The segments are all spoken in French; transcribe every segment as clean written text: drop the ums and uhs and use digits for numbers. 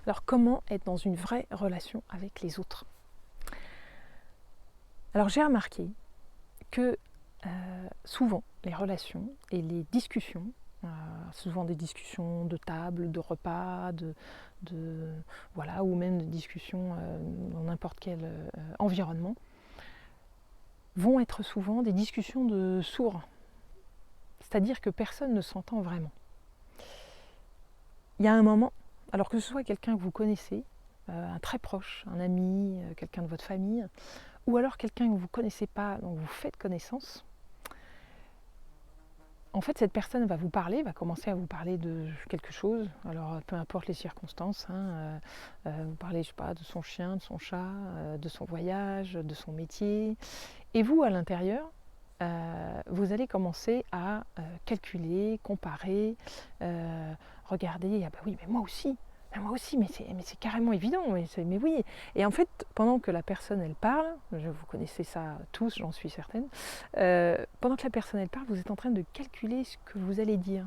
Alors comment être dans une vraie relation avec les autres? Alors j'ai remarqué que souvent les relations et les discussions, souvent des discussions de table, de repas, voilà, ou même des discussions dans n'importe quel environnement, vont être souvent des discussions de sourds. C'est-à-dire que personne ne s'entend vraiment. Il y a un moment, alors que ce soit quelqu'un que vous connaissez, un très proche, un ami, quelqu'un de votre famille, ou alors quelqu'un que vous ne connaissez pas, dont vous faites connaissance, en fait cette personne va vous parler, va commencer à vous parler de quelque chose, alors peu importe les circonstances, vous parlez, je sais pas, de son chien, de son chat, de son voyage, de son métier, et vous à l'intérieur, vous allez commencer à calculer, comparer, regarder, ah bah oui, mais moi aussi, mais c'est carrément évident, mais oui. Et en fait, pendant que la personne elle parle, vous connaissez ça tous, j'en suis certaine, pendant que la personne elle parle, vous êtes en train de calculer ce que vous allez dire.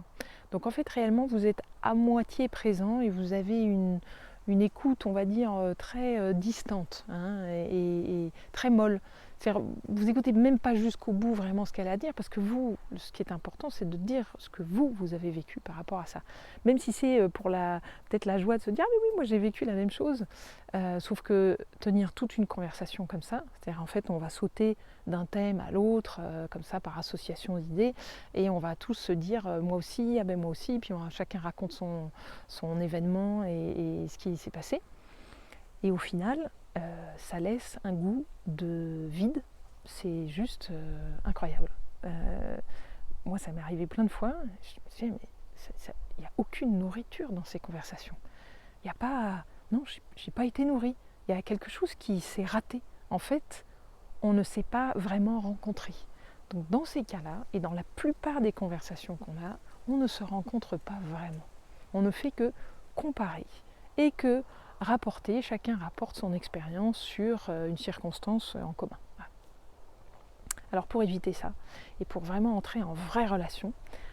Donc en fait, réellement, vous êtes à moitié présent et vous avez une écoute, on va dire, très distante, et très molle. C'est-à-dire, vous écoutez même pas jusqu'au bout vraiment ce qu'elle a à dire, parce que vous, ce qui est important, c'est de dire ce que vous avez vécu par rapport à ça. Même si c'est pour peut-être la joie de se dire « Ah mais oui, moi j'ai vécu la même chose », sauf que tenir toute une conversation comme ça, c'est-à-dire en fait on va sauter d'un thème à l'autre, comme ça par association d'idées, et on va tous se dire « Moi aussi, ah ben moi aussi », puis chacun raconte son événement et ce qui s'est passé. Et au final, ça laisse un goût de vide, c'est juste incroyable. Moi, ça m'est arrivé plein de fois, je me disais, mais il n'y a aucune nourriture dans ces conversations. Il n'y a pas... Non, j'ai pas été nourrie. Il y a quelque chose qui s'est raté. En fait, on ne s'est pas vraiment rencontré. Donc dans ces cas-là, et dans la plupart des conversations qu'on a, on ne se rencontre pas vraiment. On ne fait que comparer. Et que rapporter, chacun rapporte son expérience sur une circonstance en commun. Voilà. Alors pour éviter ça, et pour vraiment entrer en vraie relation,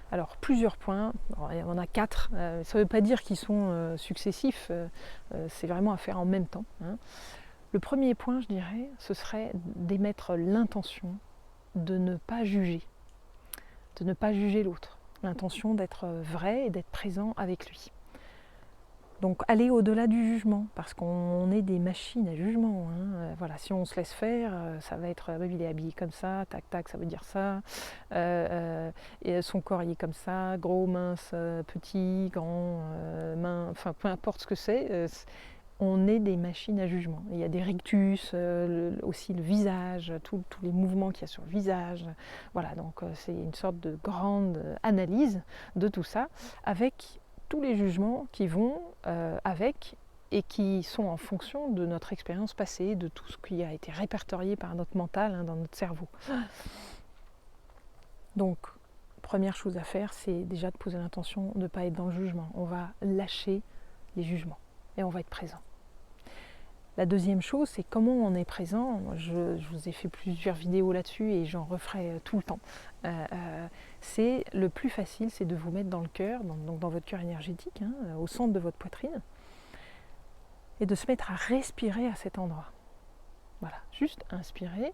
alors plusieurs points, il y en a 4, ça ne veut pas dire qu'ils sont successifs, c'est vraiment à faire en même temps. Le premier point, je dirais, ce serait d'émettre l'intention de ne pas juger l'autre, l'intention d'être vrai et d'être présent avec lui. Donc aller au-delà du jugement, parce qu'on est des machines à jugement. Voilà, si on se laisse faire, ça va être il est habillé comme ça, tac tac, ça veut dire ça. Et son corps il est comme ça, gros, mince, petit, grand, enfin peu importe ce que c'est. On est des machines à jugement. Il y a des rictus, aussi le visage, tous les mouvements qu'il y a sur le visage. Voilà, donc c'est une sorte de grande analyse de tout ça, avec tous les jugements qui vont avec et qui sont en fonction de notre expérience passée, de tout ce qui a été répertorié par notre mental, dans notre cerveau. Donc, première chose à faire, c'est déjà de poser l'intention de ne pas être dans le jugement. On va lâcher les jugements et on va être présent. La deuxième chose, c'est comment on est présent. Je vous ai fait plusieurs vidéos là-dessus et j'en referai tout le temps. C'est le plus facile, c'est de vous mettre dans le cœur, donc dans votre cœur énergétique, au centre de votre poitrine, et de se mettre à respirer à cet endroit. Voilà, juste inspirer,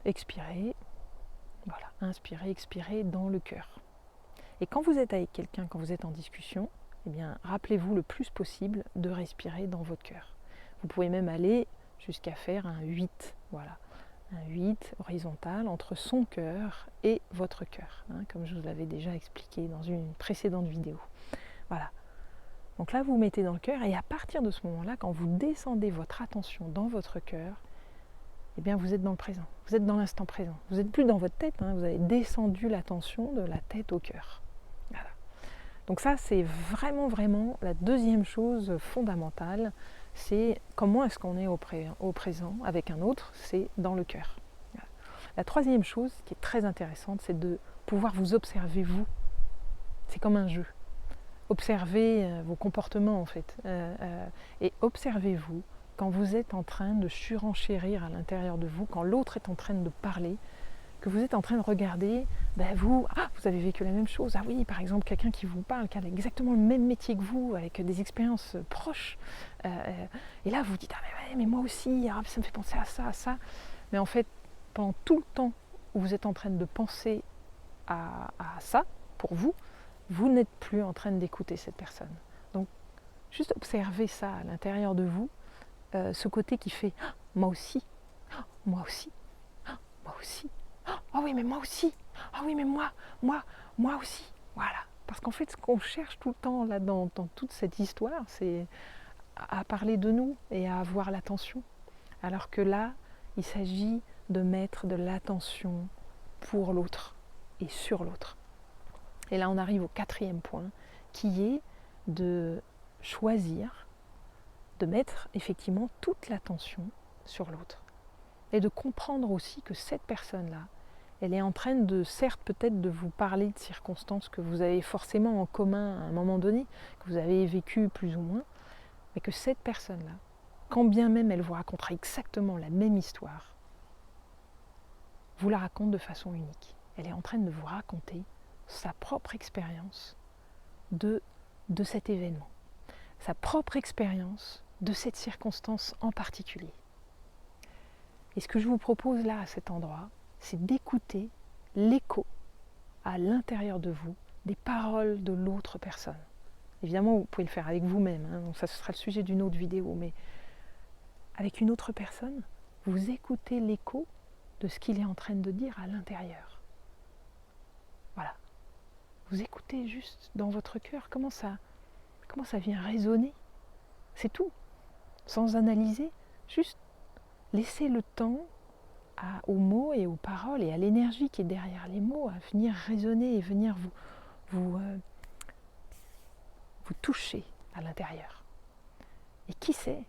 expirer, voilà, inspirer, expirer dans le cœur. Et quand vous êtes avec quelqu'un, quand vous êtes en discussion, eh bien, rappelez-vous le plus possible de respirer dans votre cœur. Vous pouvez même aller jusqu'à faire un 8, voilà. Un 8 horizontal entre son cœur et votre cœur, comme je vous l'avais déjà expliqué dans une précédente vidéo. Voilà. Donc là, vous mettez dans le cœur et à partir de ce moment-là, quand vous descendez votre attention dans votre cœur, eh bien vous êtes dans le présent, vous êtes dans l'instant présent. Vous n'êtes plus dans votre tête, vous avez descendu l'attention de la tête au cœur. Voilà. Donc ça, c'est vraiment, vraiment la deuxième chose fondamentale. C'est comment est-ce qu'on est au présent avec un autre, c'est dans le cœur. Voilà. La troisième chose qui est très intéressante, c'est de pouvoir vous observer vous. C'est comme un jeu. Observez vos comportements en fait. Et observez-vous quand vous êtes en train de surenchérir à l'intérieur de vous, quand l'autre est en train de parler, que vous êtes en train de regarder, vous avez vécu la même chose. Ah oui, par exemple, quelqu'un qui vous parle, qui a exactement le même métier que vous, avec des expériences proches. Et là, vous dites, mais moi aussi, ça me fait penser à ça, à ça. Mais en fait, pendant tout le temps où vous êtes en train de penser à ça, pour vous, vous n'êtes plus en train d'écouter cette personne. Donc, juste observez ça à l'intérieur de vous, ce côté qui fait moi aussi, moi aussi, moi aussi. Ah oui, mais moi aussi. Ah oui, mais moi aussi. Voilà. Parce qu'en fait, ce qu'on cherche tout le temps là dans toute cette histoire, c'est à parler de nous et à avoir l'attention. Alors que là, il s'agit de mettre de l'attention pour l'autre et sur l'autre. Et là, on arrive au 4e point, qui est de choisir de mettre effectivement toute l'attention sur l'autre. Et de comprendre aussi que cette personne-là, elle est en train de, certes peut-être de vous parler de circonstances que vous avez forcément en commun à un moment donné, que vous avez vécu plus ou moins, mais que cette personne-là, quand bien même elle vous racontera exactement la même histoire, vous la raconte de façon unique. Elle est en train de vous raconter sa propre expérience de cet événement, sa propre expérience de cette circonstance en particulier. Et ce que je vous propose là, à cet endroit, c'est d'écouter l'écho à l'intérieur de vous des paroles de l'autre personne. Évidemment, vous pouvez le faire avec vous-même, donc ça ce sera le sujet d'une autre vidéo, mais avec une autre personne, vous écoutez l'écho de ce qu'il est en train de dire à l'intérieur. Voilà. Vous écoutez juste dans votre cœur comment ça vient résonner. C'est tout. Sans analyser, juste laissez le temps aux mots et aux paroles et à l'énergie qui est derrière les mots à venir résonner et venir vous toucher à l'intérieur. Et qui sait,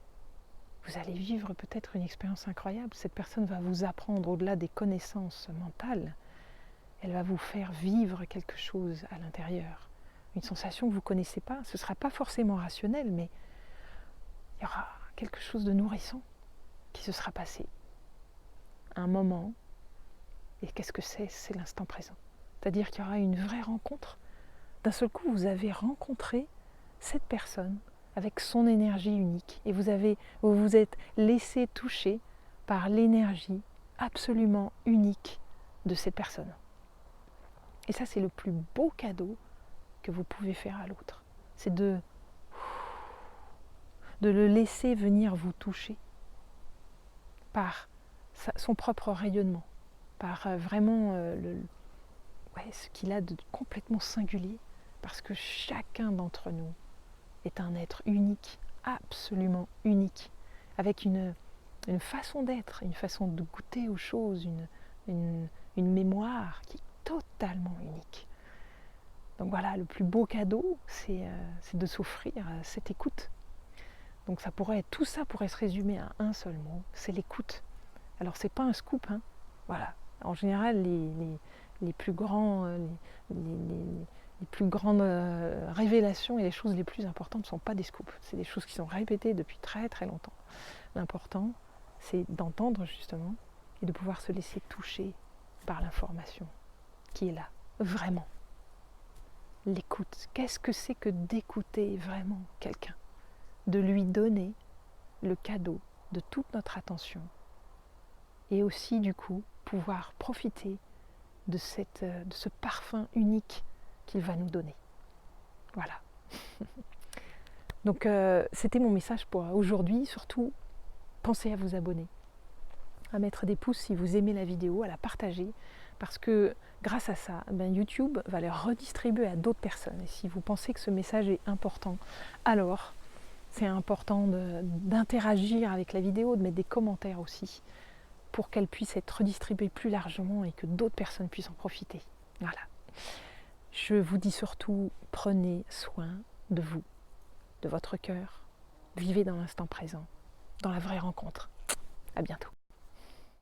vous allez vivre peut-être une expérience incroyable. Cette personne va vous apprendre au-delà des connaissances mentales. Elle va vous faire vivre quelque chose à l'intérieur. Une sensation que vous ne connaissez pas. Ce ne sera pas forcément rationnel, mais il y aura quelque chose de nourrissant qui se sera passé. Un moment. Et qu'est-ce que c'est ? C'est l'instant présent. C'est-à-dire qu'il y aura une vraie rencontre. D'un seul coup, vous avez rencontré cette personne avec son énergie unique. Et vous vous êtes laissé toucher par l'énergie absolument unique de cette personne. Et ça, c'est le plus beau cadeau que vous pouvez faire à l'autre. C'est de le laisser venir vous toucher par son propre rayonnement, par vraiment ce qu'il a de complètement singulier, parce que chacun d'entre nous est un être unique, absolument unique, avec une façon d'être, une façon de goûter aux choses, une mémoire qui est totalement unique. Donc voilà, le plus beau cadeau, c'est de s'offrir cette écoute. Donc tout ça pourrait se résumer à un seul mot, c'est l'écoute. Alors c'est pas un scoop, voilà. En général, les plus grandes révélations et les choses les plus importantes ne sont pas des scoops. C'est des choses qui sont répétées depuis très très longtemps. L'important, c'est d'entendre justement et de pouvoir se laisser toucher par l'information qui est là, vraiment. L'écoute, qu'est-ce que c'est que d'écouter vraiment quelqu'un ? De lui donner le cadeau de toute notre attention et aussi du coup pouvoir profiter de ce parfum unique qu'il va nous donner. Voilà. Donc c'était mon message pour aujourd'hui. Surtout, pensez à vous abonner, à mettre des pouces si vous aimez la vidéo, à la partager, parce que grâce à ça, YouTube va les redistribuer à d'autres personnes. Et si vous pensez que ce message est important, alors c'est important d'interagir avec la vidéo, de mettre des commentaires aussi, pour qu'elle puisse être redistribuée plus largement et que d'autres personnes puissent en profiter. Voilà. Je vous dis surtout, prenez soin de vous, de votre cœur. Vivez dans l'instant présent, dans la vraie rencontre. À bientôt.